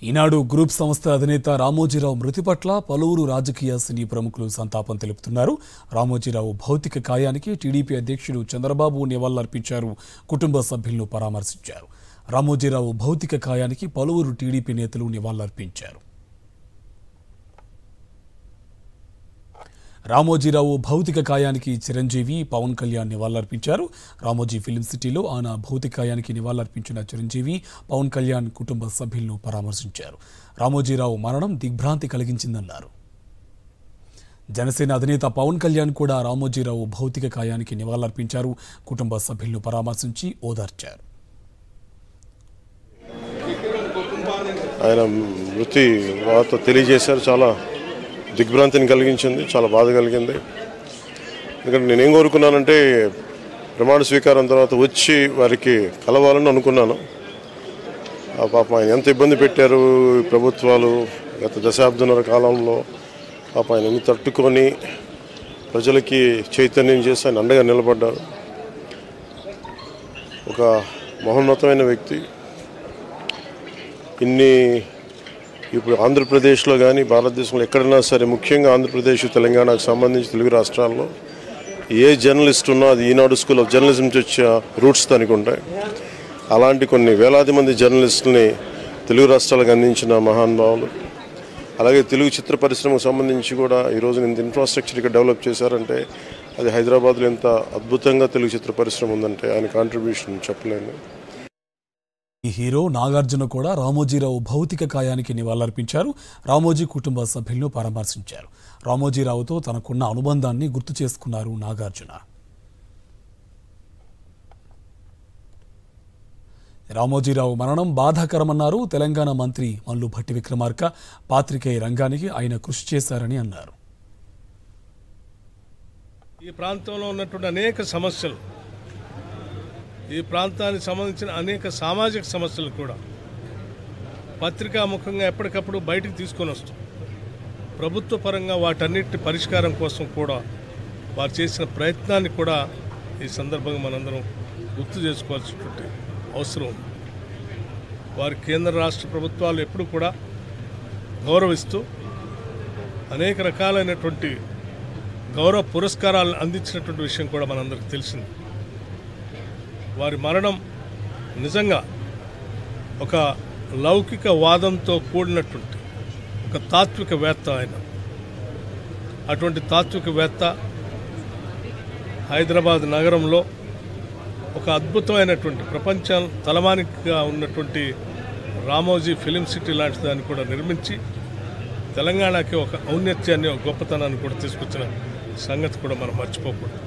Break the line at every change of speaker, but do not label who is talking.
ఈనాడు group సంస్థ అధినేత రామోజీరావు మృతి పట్ల పలువురు రాజకీయ సినీ ప్రముఖులు సంతాపం తెలుపుతున్నారు. రామోజీరావు భౌతిక కాయానికి టీడీపీ అధ్యక్షుడు చంద్రబాబు నివాళులర్పించారు. కుటుంబ సభ్యులను పరామర్శించారు. రామోజీరావు భౌతిక కాయానికి పలువురు టీడీపీ నేతలు నివాళులర్పించారు. రామోజీరావు భౌతిక కాయానికి చిరంజీవి, పవన్ కళ్యాణ్ నివాళులర్పించారు. రామోజీ ఫిల్మ్ సిటీలో ఆయన భౌతిక కాయానికి నివాళులర్పించిన చిరంజీవి, పవన్ కళ్యాణ్ కుటుంబ సభ్యులను పరామర్శించారు. రామోజీరావు మరణం దిగ్భ్రాంతి కలిగించిందన్నారు. జనసేన అధినేత పవన్ కళ్యాణ్ కూడా రామోజీరావు భౌతిక కాయానికి నివాళులర్పించారు. కుటుంబ సభ్యులను పరామర్శించి ఓదార్చారు.
ఆయన మృతి వార్త తెలియజేశారు. చాలా దిగ్భ్రాంతిని కలిగించింది, చాలా బాధ కలిగింది. ఎందుకంటే నేనేం కోరుకున్నానంటే ప్రమాణ స్వీకారం తర్వాత వచ్చి వారికి కలవాలని అనుకున్నాను. ఆ పాపం ఆయన ఎంత ఇబ్బంది పెట్టారు ప్రభుత్వాలు గత దశాబ్దన్నర కాలంలో. పాప ఆయన ఎన్ని తట్టుకొని ప్రజలకి చైతన్యం చేసి ఆయన అండగా నిలబడ్డారు. ఒక మహోన్నతమైన వ్యక్తి. ఇప్పుడు ఆంధ్రప్రదేశ్లో కానీ భారతదేశంలో ఎక్కడైనా సరే, ముఖ్యంగా ఆంధ్రప్రదేశ్, తెలంగాణకు సంబంధించి తెలుగు రాష్ట్రాల్లో ఏ జర్నలిస్ట్ ఉన్నా అది ఈనాడు స్కూల్ ఆఫ్ జర్నలిజం నుంచి వచ్చే రూట్స్ దానికి ఉంటాయి. అలాంటి కొన్ని వేలాది మంది జర్నలిస్టులని తెలుగు రాష్ట్రాలకు అందించిన మహానుభావులు. అలాగే తెలుగు చిత్ర పరిశ్రమకు సంబంధించి కూడా ఈరోజు ఇంత ఇన్ఫ్రాస్ట్రక్చర్ ఇక్కడ డెవలప్ చేశారంటే అది హైదరాబాద్లో ఎంత అద్భుతంగా తెలుగు చిత్ర పరిశ్రమ ఉందంటే ఆయన కాంట్రిబ్యూషన్ చెప్పలేను.
ఈ హీరో నాగార్జున కూడా రామోజీరావు భౌతిక కాయానికి నివాళులర్పించారు. రామోజీ కుటుంబ సభ్యులను పరామర్శించారు. రామోజీరావుతో తనకున్న అనుబంధాన్ని గుర్తు చేసుకున్నారు నాగార్జున. రామోజీరావు మరణం బాధాకరమన్నారు. తెలంగాణ మంత్రి మల్లు భట్టి విక్రమార్క పాత్రికేయ రంగానికి ఆయన కృషి చేశారని అన్నారు.
ఈ ప్రాంతంలో ఉన్నటువంటి అనేక సమస్యలు, ఈ ప్రాంతానికి సంబంధించిన అనేక సామాజిక సమస్యలు కూడా పత్రికాముఖంగా ఎప్పటికప్పుడు బయటకు తీసుకొని వస్తాం. ప్రభుత్వ పరంగా వాటన్నిటి పరిష్కారం కోసం కూడా వారు చేసిన ప్రయత్నాన్ని కూడా ఈ సందర్భంగా మనందరం గుర్తు చేసుకోవాల్సినటువంటి అవసరం ఉంది. వారి కేంద్ర రాష్ట్ర ప్రభుత్వాలు ఎప్పుడు కూడా గౌరవిస్తూ అనేక రకాలైనటువంటి గౌరవ పురస్కారాలను అందించినటువంటి విషయం కూడా మనందరికీ తెలిసింది. వారి మరణం నిజంగా ఒక లౌకిక వాదంతో కూడినటువంటి ఒక తాత్వికవేత్త ఆయన. అటువంటి తాత్వికవేత్త హైదరాబాద్ నగరంలో ఒక అద్భుతమైనటువంటి ప్రపంచం తలమానికగా ఉన్నటువంటి రామోజీ ఫిలిం సిటీ లాంటి దాన్ని కూడా నిర్మించి తెలంగాణకి ఒక ఔన్నత్యాన్ని, ఒక గొప్పతనాన్ని కూడా తీసుకొచ్చిన సంగతి కూడా మనం మర్చిపోకూడదు.